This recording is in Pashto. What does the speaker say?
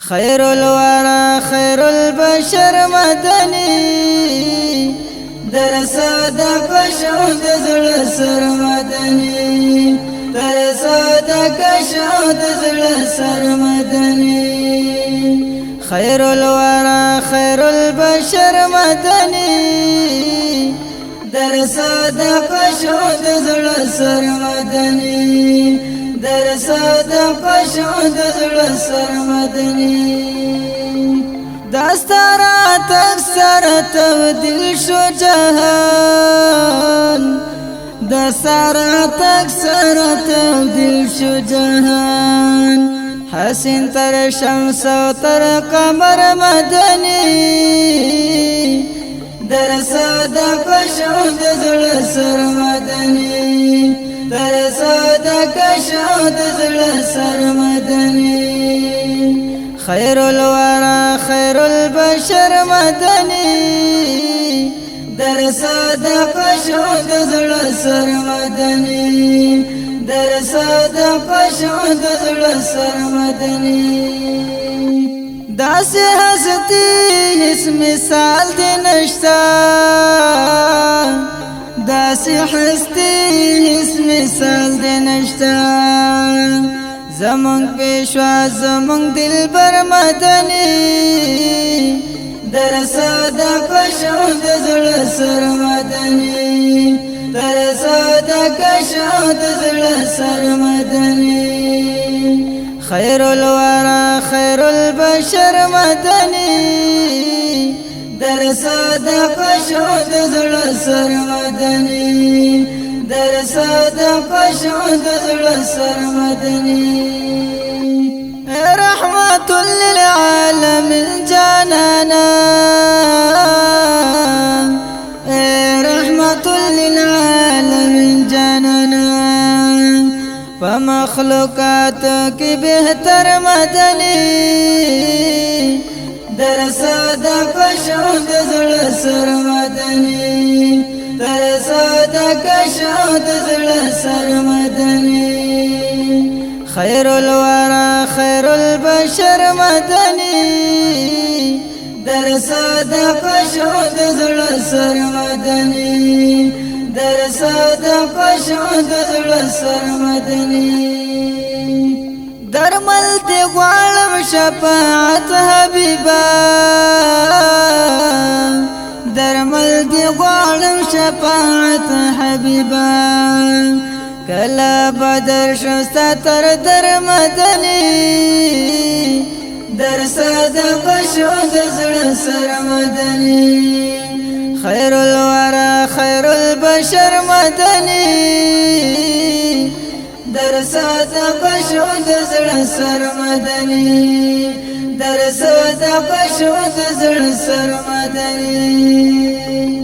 خير الورى خير البشر مدني درسا د کشو د زړه سر مدني درسا د کشو د زړه سر مدني خير الورى خير البشر مدني درسا د کشو د زړه سر مدني درسا د کشو د زړه سر مدني دستارات اکثر تبدیل شو جهان دستارات اکثر تبدیل شو جهان حسین تر شمس و تر قمر مدنی درسا د کشو د زړه سر مدني درسا د کشو د زړه سر مدني خير الورى خير البشر مدني درسا د کشو د زړه سر مدني درسا د کشو د زړه سر مدني داسې هستی هیڅ مثال دی نشتا داسې هستی هیڅ مثال دی نشتا زمونږ پیشوا زمونږ دلبر مدني درسا د کشو د زړه سر مدني درسا د کشو د زړه سر مدني خير الورى خير البشر مدني درسا د کشو د زړه سر مدني درسا د کشو د زړه سر مدني رحمت للعالمين جانانا رحمت للعالمين جانانا فمخلوقات کی بہتر مدنی درسا د کشو د زړه سر مدني درسا د کشو د زړه سر مدني خير الورى خير البشر مدني درسا د کشو د زړه سر مدني درسا د کشو د زړه سر مدني درمل دی غواړم شفاعت حبیبا درمل دی غواړم شفاعت حبیبا کلا بدر شستا تر در مدني درسا د کشو د زړه سر مدني خير الورى خير البشر مدني درسا د کشو د زړه سر مدني درسا د کشو د زړه سر مدني